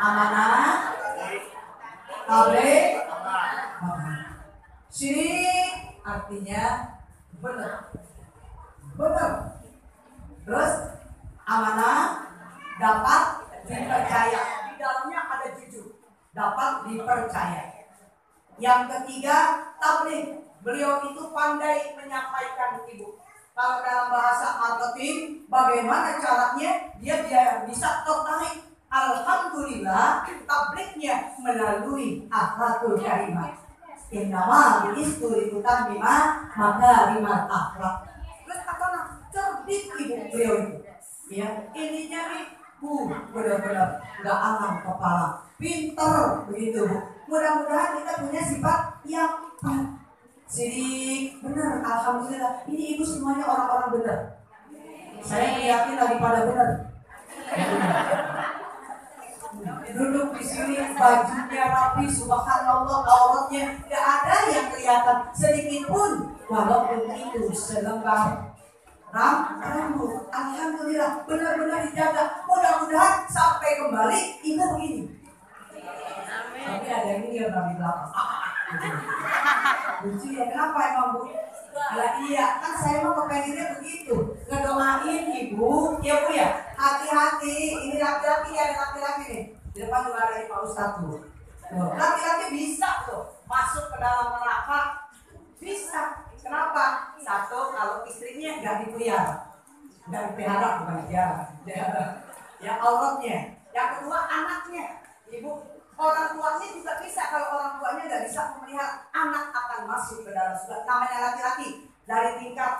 amanah, tabligh, syirik artinya benar. Terus amanah dapat dipercaya, di dalamnya ada jujur, dapat dipercaya. Yang ketiga tabligh, beliau itu pandai menyampaikan ibu. Kalau dalam bahasa marketing, bagaimana caranya dia bisa tertarik. Alhamdulillah, tablighnya melalui akhlakul karimah. Innama bu'istu litammima makarimal akhlak. Terus apa nak? Cerdik ibu beliau itu. Ya, ininya nih, benar-benar nggak alam kepala, pinter begitu bu. Mudah-mudahan kita punya sifat yang sidik, benar. Alhamdulillah, ini ibu semuanya orang-orang benar. Saya yakin lagi pada benar. Duduk di sini bajunya rapi, subhanallah, auratnya tidak ada yang kelihatan sedikit pun, walaupun itu selembar rambut. Alhamdulillah, benar-benar dijaga. Mudah-mudahan sampai kembali ibu begini. Tapi ada yang dia di belakang. Lucu ya, kenapa emang bu? Lah iya, kan saya mau kepengennya begitu, ngedoain ibu, ya bu ya. Hati-hati, ini laki-laki ya, laki-laki nih. Di depan juga ada Pak Ustadz tuh. Laki-laki bisa tuh masuk ke dalam neraka, bisa. Kenapa? Satu, kalau istrinya nggak dipelihara, nggak dipelihara, bukan dipelihara, ya auratnya. Yang kedua anaknya, ibu. Orang tuanya juga bisa. Kalau orang tuanya nggak bisa memelihara, anak akan masuk ke dalam surga. Namanya laki-laki, dari tingkat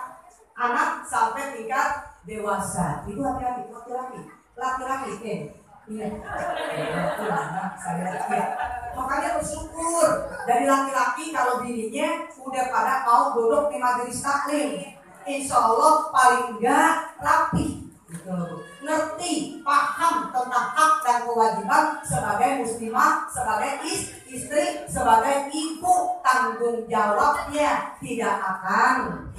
anak sampai tingkat dewasa. Itu hati-hati, laki-laki. Iya. Saya lihat. Makanya bersyukur dari laki-laki kalau bininya udah pada mau duduk di majelis taklim. Insya Allah paling enggak rapi. Ngerti, paham tentang hak dan kewajiban sebagai muslimah, sebagai istri, sebagai ibu, tanggung jawabnya tidak akan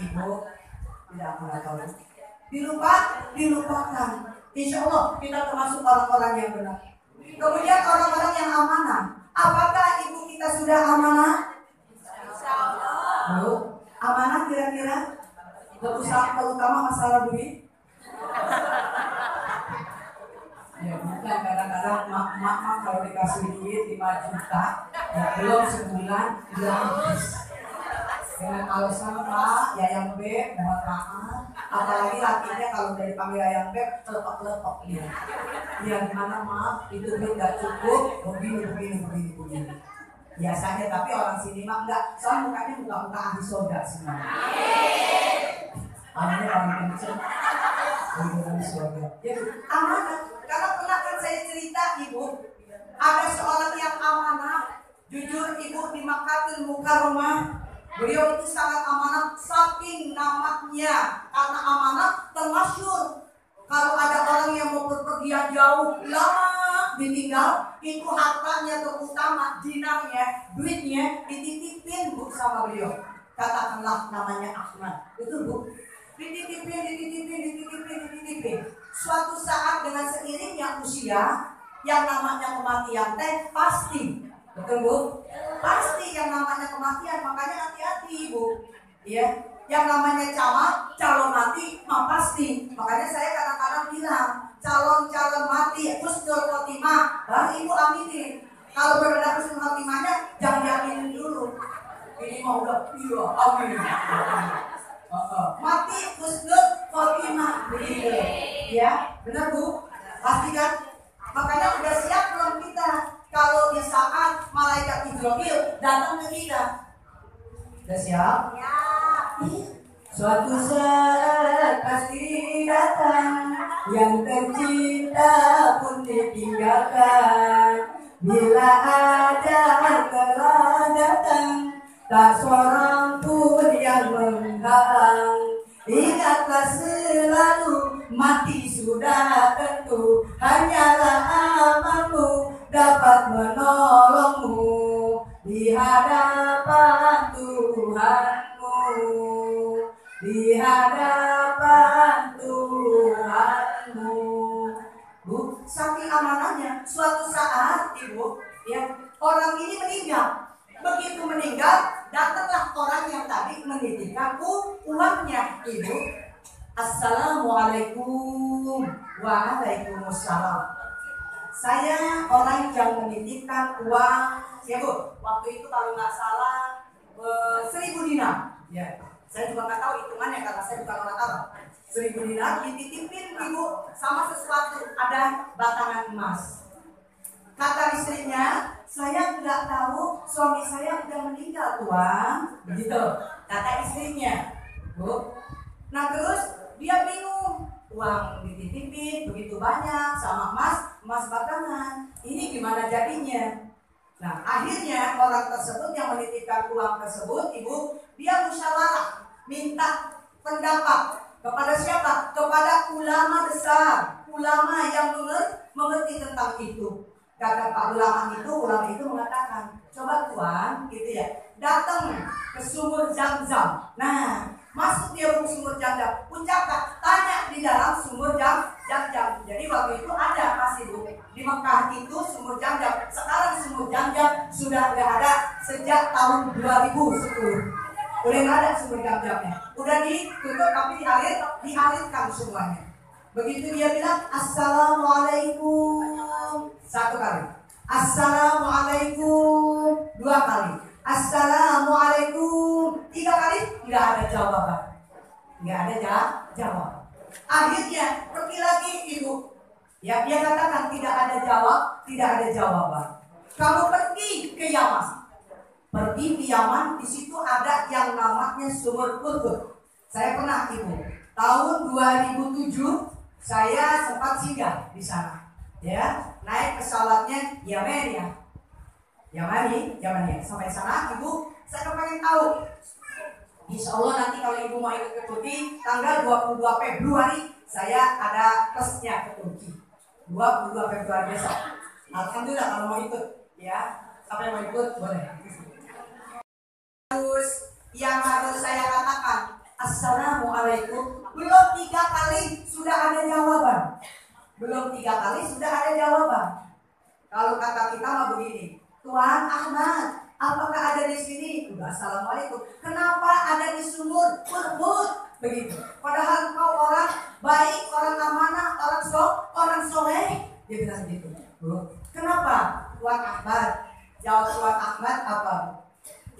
dilupakan. Insya Allah kita termasuk orang-orang yang benar. Kemudian orang-orang yang amanah. Apakah ibu kita sudah amanah? Insya Allah. Amanah kira-kira? Terutama masalah duit. Ya bukan, kadang-kadang mak kalau dikasih duit 5 juta ya belum sebulan udah habis dengan alasan Pak Yayang Beb mohon maaf, apalagi lakinya kalau udah dipanggil Yayang Beb lepok ya gimana maaf itu duit gak cukup begini biasanya. Tapi orang sini mah enggak, soalnya mukanya muka ahli surga semua. Amin paling kenceng. Ya, amanah. Karena pernah kan saya cerita ibu, ada seorang yang amanah, jujur ibu di Makkahul Mukarramah. Beliau itu sangat amanah, saking namanya karena amanah termasyhur. Kalau ada orang yang mau berpergian jauh, lama ditinggal, itu hartanya terutama dinarnya, duitnya dititipin bu sama beliau. Katakanlah namanya Ahmad, itu bu. Dititipin. Suatu saat dengan seiringnya usia, yang namanya kematian teh pasti, betul bu? Pasti yang namanya kematian, makanya hati-hati ibu. Ya, yang namanya calon mati, pasti. Makanya saya kadang-kadang bilang, calon mati, husnul khotimah, baru ibu aminin. Kalau benar husnul khotimahnya, jangan diaminin dulu. Ini mau udah, iya, amin. Mati husnul khotimah begitu. Ya, benar bu? Pasti kan? Makanya udah siap belum kita kalau di saat malaikat Jibril datang ke kita? Udah siap? Ya. Suatu saat pasti datang yang tercinta pun ditinggalkan. Bila ajal telah datang, tak seorang pun yang menghalang. Ingatlah selalu, mati sudah tentu. Hanyalah amalmu dapat menolongmu di hadapan Tuhanmu. Di hadapan Tuhanmu. Bu, saking amanah semuanya. Suatu saat ibu, ya, orang ini meninggal. Begitu meninggal, datanglah orang yang tadi menitipkan uangnya, ibu. Assalamualaikum. Waalaikumsalam. Saya orang yang menitipkan uang, ya bu. Waktu itu kalau nggak salah 1000 dinar. Ya, saya juga nggak tahu hitungannya karena saya bukan orang Arab. 1000 dinar dititipin ibu sama sesuatu, ada batangan emas. Kata istrinya, saya nggak tahu suami saya udah meninggal tuan, begitu. Kata istrinya, bu. Nah terus dia bingung, uang dititipin begitu banyak sama emas batangan. Ini gimana jadinya? Nah akhirnya orang tersebut yang menitipkan uang tersebut, ibu, dia musyawarah, minta pendapat kepada siapa? Kepada ulama besar, ulama yang mengerti tentang itu. Kata Pak ulama itu mengatakan, coba tuan, gitu ya, datang ke sumur Zam-Zam. Nah, masuk dia ke sumur Zam-Zam, ucapkan, tanya di dalam sumur Zam-Zam. Jadi waktu itu ada masih bu di Mekah itu sumur Zam-Zam. Sekarang sumur Zam-Zam sudah nggak ada sejak tahun 2010. Udah nggak ada sumur Zam-Zamnya. Udah ditutup tapi dialirkan semuanya. Begitu dia bilang Assalamualaikum 1 kali, Assalamualaikum 2 kali, Assalamualaikum 3 kali, nggak ada jawaban, nggak ada jawaban. Akhirnya pergi lagi ibu, ya dia katakan tidak ada jawaban. Kamu pergi ke Yaman, di situ ada yang namanya sumur Qurqud. Saya pernah ibu, tahun 2007 saya sempat singgah di sana, ya, naik pesawatnya Yamania. Sampai sana, ibu, saya pengen tahu. Insya Allah nanti kalau ibu mau ikut ke Turki, tanggal 22 Februari saya ada plusnya ke Turki. 22 Februari besok. Alhamdulillah kalau mau ikut, ya, siapa yang mau ikut boleh. Terus yang harus saya katakan, Assalamualaikum, belum 3 kali sudah ada jawaban. Kalau kata kita mah begini, Tuan Ahmad, apakah ada di sini? Udah Assalamualaikum. Kenapa ada di sumur Qurqud? Begitu. Padahal kau orang baik, orang amanah, orang soleh. Dia bilang begitu. Kenapa? Tuan Ahmad. Jawab Tuan Ahmad apa?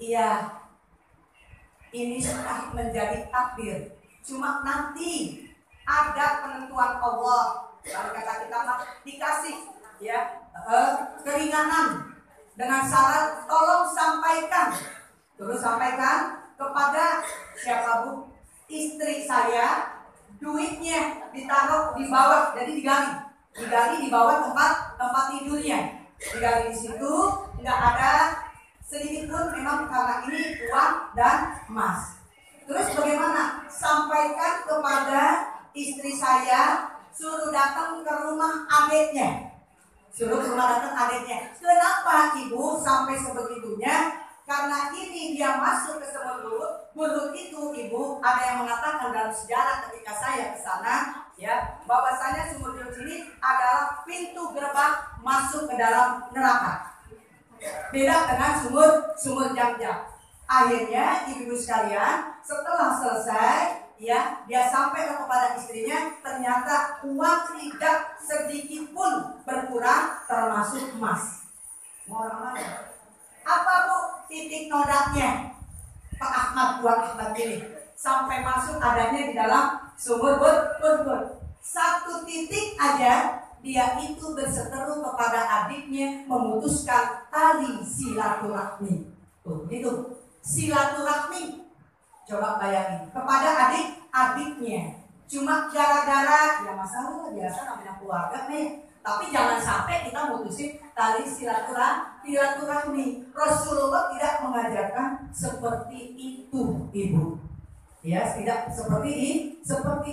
Iya. Ini sudah menjadi takdir. Cuma nanti ada penentuan Allah. Kalau kata kita mah dikasih, ya, keringanan dengan syarat tolong sampaikan. Terus sampaikan kepada siapa bu? Istri saya, duitnya ditaruh di bawah, jadi digali di bawah tempat tidurnya. Digali di situ, nggak ada sedikit pun memang karena ini uang dan emas. Terus bagaimana? Sampaikan kepada istri saya, suruh datang ke rumah adiknya. Kenapa ibu sampai sebegitunya? Karena ini dia masuk ke sumur Qurqud itu ibu, ada yang mengatakan dalam sejarah ketika saya ke sana, ya, bahwasanya sumur Qurqud ini adalah pintu gerbang masuk ke dalam neraka. Beda dengan sumur Zam-Zam. Akhirnya ibu sekalian, setelah selesai, ya, dia sampaikan kepada istrinya, ternyata uang tidak sedikit pun berkurang, termasuk emas. Mau orang mana? Apa bu titik nodanya Pak Ahmad, Tuan Ahmad ini sampai masuk adanya di dalam sumur Qurqud? 1 titik aja. Dia itu berseteru kepada adiknya, memutuskan tali silaturahmi. Tuh, itu silaturahmi. Coba bayangin, kepada adiknya. Cuma gara-gara ya masalah biasa namanya keluarga nih. Tapi jangan sampai kita mutusin tali silaturahmi. Rasulullah tidak mengajarkan seperti itu, ibu. Ya, tidak seperti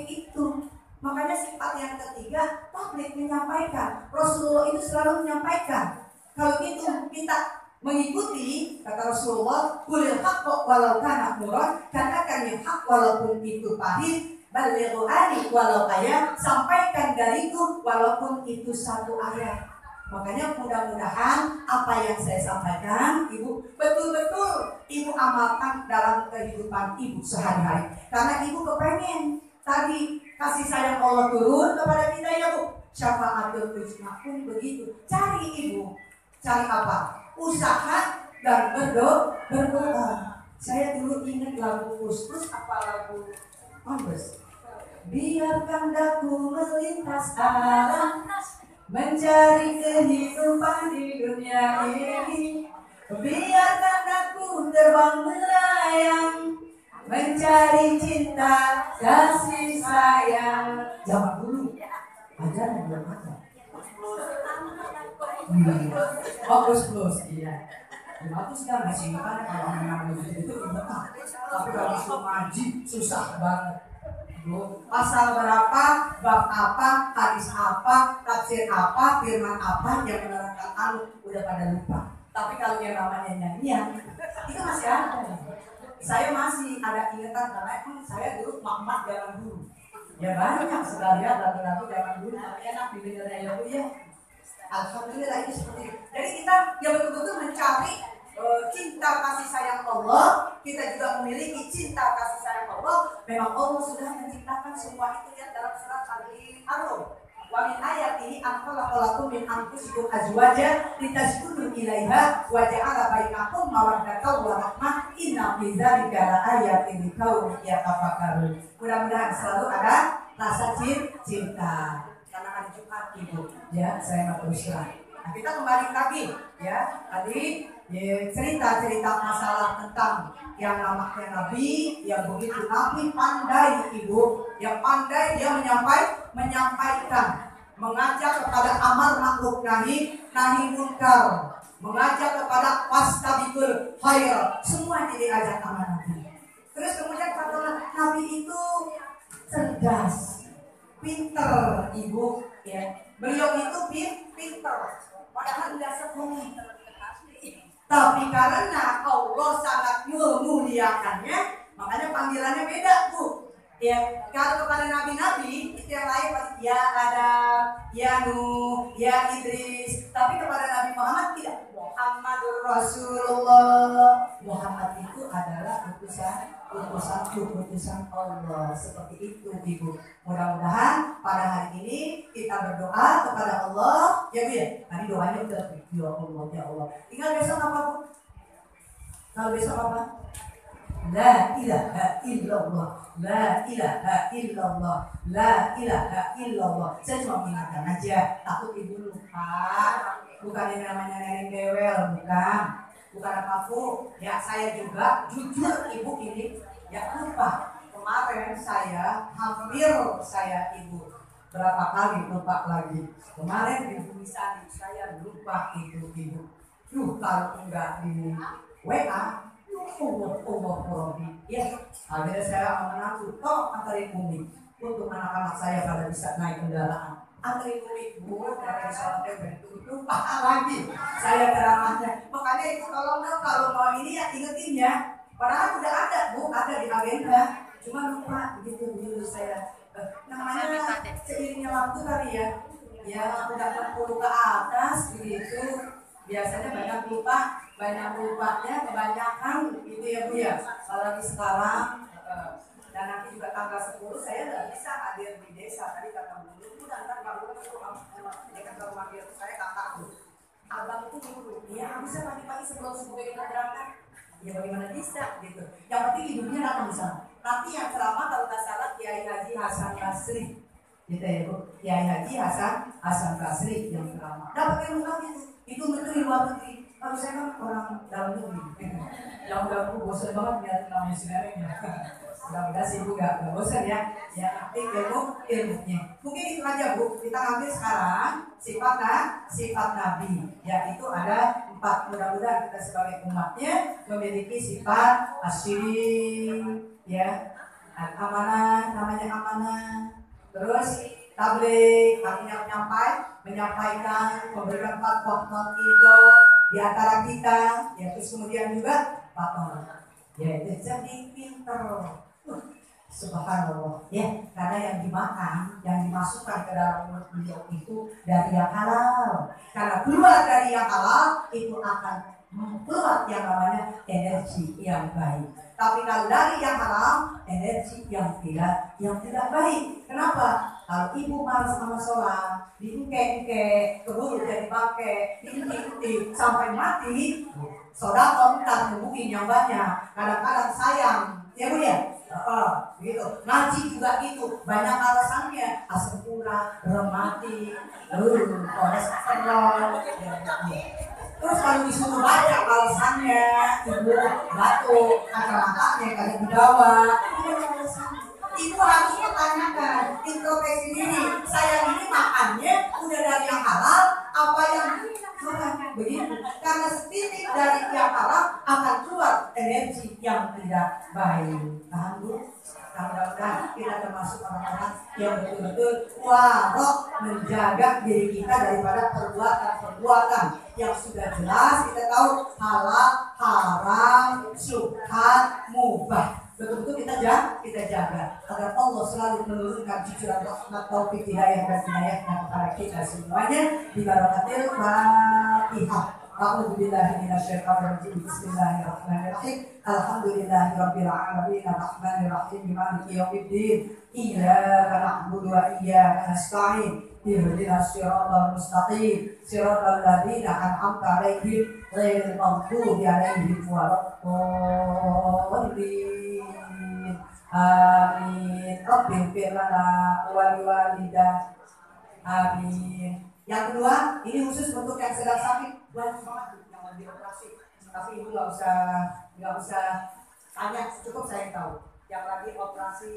itu. Makanya sifat yang ketiga, tabligh menyampaikan. Rasulullah itu selalu menyampaikan. Kalau itu kita mengikuti kata Rasulullah, qulil haqq walau kana murad, katakan yang hak walaupun itu pahit, balighu ani walau ayat, sampaikan dariku walaupun itu 1 ayat. Makanya mudah-mudahan apa yang saya sampaikan Ibu betul-betul Ibu amalkan dalam kehidupan Ibu sehari-hari. Karena Ibu kepengen tadi kasih sayang Allah turun kepada kita ya Bu. Syafaatul uzma pun begitu. Cari Ibu, cari apa? Usaha dan berdoa. Saya dulu ingat lagu Kus apa lagu Mambes. Biarkan daku melintas alam, mencari kehidupan di dunia ini. Biarkan aku terbang melayang, mencari cinta kasih sayang. Zaman dulu ajaran belum ada. Oh plus iya. Aku sekarang masih ingat kalau memang itu ingat. Tapi kalau disuruh ngaji susah banget. Pasal berapa, bab apa, hadis apa, tafsir apa, firman apa yang menerangkan anu udah pada lupa. Tapi kalau yang namanya nyanyian itu masih ada. Saya masih ada ingatan karena emang saya dulu mak zaman dulu. Ya banyak sekali ya lagu-lagu zaman dulu. Enak didengarnya ya Bu ya. Alhamdulillah itu seperti itu. Jadi kita yang betul-betul mencari cinta kasih sayang Allah. Kita juga memiliki cinta kasih sayang Allah. Memang Allah sudah menciptakan semua itu ya dalam surat Al-A'raf. Wa min ayatihi an khalaqalakum min anfusikum azwaja litaskunu ilaiha wa ja'ala bainakum mawaddatan wa rahmah inna fi dzalika laayatin liqaumin yatafakkarun. Mudah-mudahan selalu ada rasa cinta. Karena hari Jumat Ibu, ya saya mau terus terang. Nah, kita kembali lagi, ya tadi cerita-cerita masalah tentang yang namanya Nabi, yang begitu Nabi pandai Ibu, yang pandai dia menyampaikan, mengajak kepada amar ma'ruf nahi munkar, mengajak kepada fastabiqul khair, semua diajak sama Nabi. Terus kemudian kata Nabi itu cerdas, pinter Ibu, ya. Beliau itu pinter, padahal tidak sekolah. Tapi karena Allah sangat memuliakannya, makanya panggilannya beda Bu. Ya, kalau kepada nabi-nabi itu yang lain pasti ya Adam, ya Nuh, ya Idris. Tapi kepada Nabi Muhammad tidak. Muhammadur Rasulullah. Muhammad itu adalah utusan Allah. Seperti itu Ibu. Mudah-mudahan pada hari ini kita berdoa kepada Allah. Ya Bu ya. Tadi doanya udah ya Allah, ya Allah. Tinggal besok apa Bu? Kalau besok apa? La ilaha illallah, la ilaha illallah, la ilaha illallah. Saya cuma mengingatkan aja, takut Ibu lupa. Bukan yang namanya neneng dewel, bukan apapun. Ya saya juga jujur Ibu ini ya lupa. Kemarin saya Ibu berapa kali lupa lagi. Kemarin Ibu Misani saya lupa Ibu. Kalau enggak di WA ya, akhirnya saya menantu antarin Umi untuk anak-anak saya pada bisa naik kendaraan. Antarin Umi dari sholat lupa lagi saya ceramahnya. Makanya itu kalau mau ini ya ingetin ya. Padahal udah ada Bu, ada di agenda. Cuma lupa begitu dulu saya. Namanya seiringnya waktu kali ya. Ya udah 40 ke atas begitu. Biasanya banyak lupanya kebanyakan gitu ya Bu ya. Apalagi sekarang dan nanti juga tanggal 10 saya nggak bisa hadir di desa. Tadi kata dulu dan kan baru dekat ke rumah dia saya kakakku. Abang itu dulu ya bisa pagi-pagi sebelum kita berangkat. Ya bagaimana bisa gitu. Yang penting ibunya datang di sana. Nanti yang ceramah kalau nggak salah Kiai Haji Hasan Basri. Gitu ya Bu. Kiai Haji Hasan Basri yang ceramah. Dapat ilmu lagi itu menteri luar negeri. Kalau saya kan orang dalam negeri. Yang udah aku bosan banget lihat namanya sinarnya. Mudah-mudahan sih Bu gak bosan ya. Ya aktif ilmunya. Mungkin itu aja Bu. Kita ambil sekarang sifat Nabi. Ya itu ada 4. Mudah-mudahan kita sebagai umatnya memiliki sifat asyik, ya, amanah, namanya amanah. Terus tabligh, artinya menyampaikan, memberikan fatwa itu di antara kita, ya terus kemudian juga fatwa, ya itu jadi pinter. Subhanallah ya, karena yang dimakan, yang dimasukkan ke dalam mulut beliau itu dari yang halal. Karena keluar dari yang halal itu akan keluar yang namanya energi yang baik. Tapi kalau dari yang haram, energi yang tidak baik. Kenapa? Kalau ibu malas sama sholat, diungke-ungke, keburu jadi pakai, diikuti sampai mati, sodako minta mungkin yang banyak. Kadang-kadang sayang, ya Bu ya. Gitu. Ngaji juga gitu, banyak alasannya, asam urat, rematik, kolesterol. Terus kalau disuruh banyak alasannya, ibu batuk, kacang-kacangnya kali dibawa, itu harus ditanyakan, introspeksi diri. Saya ini makannya udah dari yang halal, apa yang bukan begitu? Karena setitik dari yang halal akan keluar energi yang tidak baik. Paham Bu? Mudah-mudahan kita termasuk orang-orang yang betul-betul warok menjaga diri kita daripada perbuatan-perbuatan yang sudah jelas kita tahu halal, haram, syubhat, mubah. Betul-betul kita jaga agar Allah selalu menurunkan cucuran rahmat, taufik, hidayah dan hidayahnya kepada kita semuanya di barakatil Fatihah. A'udzu billahi minasyaitonir rajim. Bismillahirrahmanirrahim. Alhamdulillahirabbil alamin arrahmanir rahim maliki yaumiddin. Iyyaka na'budu wa iyyaka nasta'in. Ihdinas siratal mustaqim. Siratal ladzina an'amta 'alaihim ghairil maghdubi 'alaihim waladdallin. Amin. Rabbighfir lana wa liwalidayna. Amin. Yang kedua, ini khusus untuk yang sedang sakit, banyak banget yang lagi operasi. Tapi ibu nggak usah tanya, cukup saya tahu. Yang lagi operasi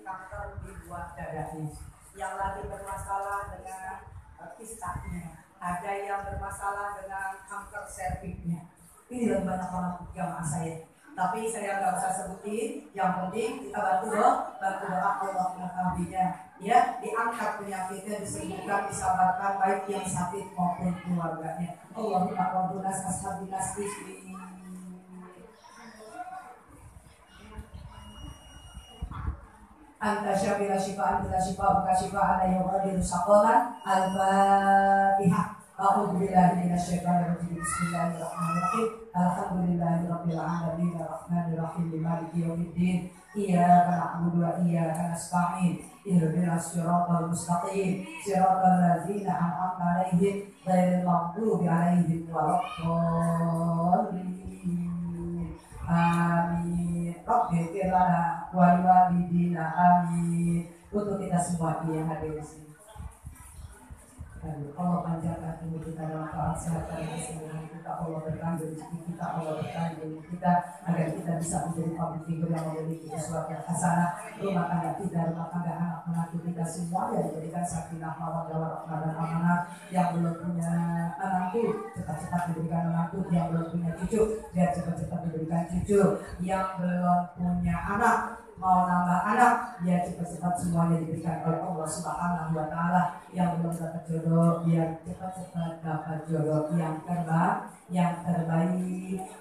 kanker di buah dadanya, yang lagi bermasalah dengan kistanya, ada yang bermasalah dengan kanker serviknya. Ini lebih banyak banget jamaah saya. Tapi saya nggak usah sebutin. Yang penting kita bantu doa Allah mengetahuinya. Ya, diangkat penyakitnya, disembuhkan, disabarkan baik yang sakit maupun keluarganya. Allahumma qaddunas ashabinas bismi. Anta syafira syifa'an bila syifa'u ka syifa'an la yughadiru saqaman. Al-Fatihah. A'udzu billahi minasyaitonir rajim. Bismillahirrahmanirrahim. Alhamdulillahirabbil alamin arrahmanir rahim maliki yaumiddin. Iyyaka na'budu wa iyyaka nasta'in. Ihdinas siratal mustaqim. Siratal ladzina an'amta 'alaihim ghairil maghdubi 'alaihim waladdallin. Amin. Rabbighfir lana wa liwalidayna. Amin. Untuk kita semua yang hadir di sini. Allah panjangkan umur kita dalam kesehatan dan kesembuhan kita. Allah berkahi rezeki kita, Allah berkahi ilmu kita, agar kita bisa menjadi public figure yang memiliki sesuatu yang hasanah. Rumah tangga kita, rumah tangga anak menantu kita semua yang diberikan sakinah, mawaddah warahmah dan amanah. Yang belum punya menantu, cepat-cepat diberikan menantu. Yang belum punya cucu, biar cepat-cepat diberikan cucu. Yang belum punya anak, mau nambah anak, biar cepat-cepat semuanya diberikan oleh Allah Subhanahu wa Ta'ala. Yang belum dapat jodoh, biar cepat-cepat dapat jodoh yang terbaik.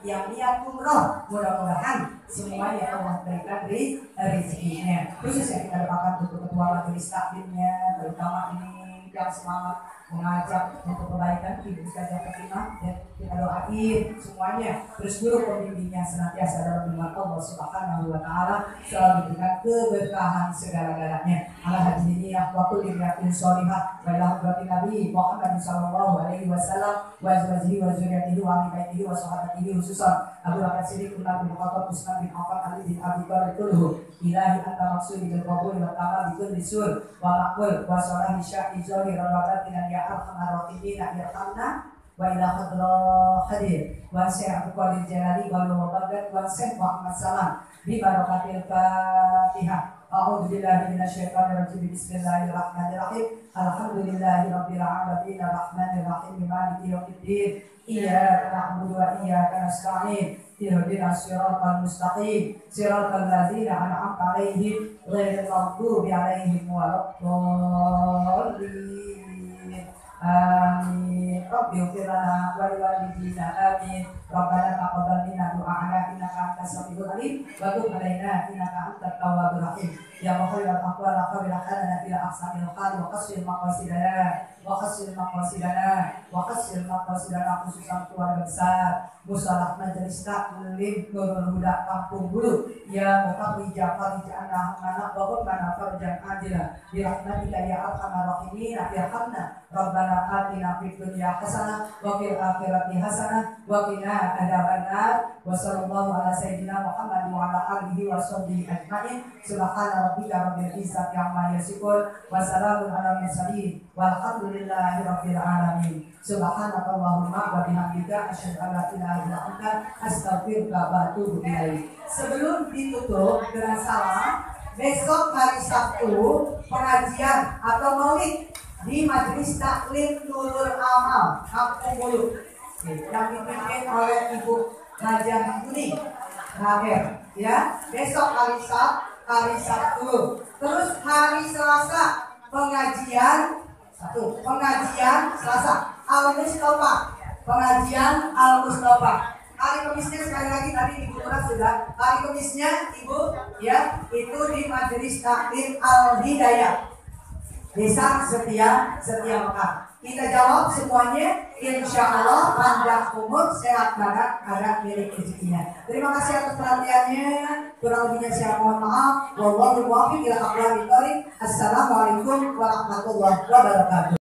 Yang niat umroh, mudah-mudahan semuanya Allah berikan rezekinya. Khusus yang kita doakan untuk ketua majelis taklimnya, terutama ini yang semangat mengajak untuk kebaikan Ibu Ustazah Fatimah, dan kita doain semuanya terus guru pembimbingnya senantiasa dalam lindungan Allah Subhanahu wa Ta'ala, selalu diberikan keberkahan segala-galanya. Ala hadiniyah wa kulli niyatin sholihah wa ila hadratin Nabi Muhammad sallallahu alaihi wasallam wa azwajihi wa dzurriyyatihi wa ahli baitihi wa sahabatihi khususan Abu Bakar Siddiq, Umar bin Khattab, Utsman bin Affan, Ali bin Abi Thalib kulluhum. Ilahi anta maksudi bil qabul wa ta'ala bi kulli sur wa maqbul wa salahi sya'i zahir wa batin ya arhamar rahimin irhamna wa ila hadra hadir wa syekh Abdul Jalali wa Muhammad wa syekh Muhammad Salam bi barakatil Fatihah. A'udzu billahi minasyaitonir rajim. Bismillahirrahmanirrahim. Alhamdulillahirabbil alamin arrahmanir rahim maliki yaumiddin. Iyyaka na'budu wa iyyaka nasta'in. Ihdinas siratal mustaqim. Siratal ladzina an'amta 'alaihim ghairil maghdubi 'alaihim waladdallin. Amin. rabbi ighfir lana wa liwalidina amin. Rabbana taqabbal minna du'ana innaka antas samiul alim wa tub 'alaina innaka antat tawwabur rahim. Ya mukhirul aqwal aqbil halana ila ahsanil hal wa qassil maqasidana khususan keluarga besar Musalah Majelis Taklim Nurul Huda Kampung Bulu ya muqaddija farijana anak wa rabbana farjan adila bi rahmatika ya arhamar rahimin yarhamna rabbana atina fid dunya hasanah wa fil akhirati hasanah wa qina adzabannar wa sallallahu ala sayyidina Muhammad wa ala alihi wa sahbihi ajmain subhana rabbika rabbil izzati amma yasifun wa salamun ala mursalin walhamdulillahi rabbil alamin. Subhanakallahumma wa bihamdika asyhadu an la ilaha illa anta astaghfiruka wa atubu ilaik. Sebelum ditutup dengan salam, besok hari Sabtu pengajian atau maulid di Majelis Taklim Nurul Amal Kampung Bulu yang dipimpin oleh Ibu Najah Kuning Hadir ya. Besok hari Sabtu. Terus hari Selasa pengajian Selasa Al-Mustafa, pengajian Al-Mustafa. Hari Kemisnya sekali lagi tadi Ibu Murad sudah. Hari Kemisnya Ibu ya itu di Majelis Taklim Al-Hidayah Desa Setia Mekah. Kita jawab semuanya, insya Allah panjang umur, sehat badan, ada milik rezekinya. Terima kasih atas perhatiannya. Kurang lebihnya saya mohon maaf. Wallahul muwaffiq ila aqwamit thoriq. Assalamualaikum warahmatullahi wabarakatuh.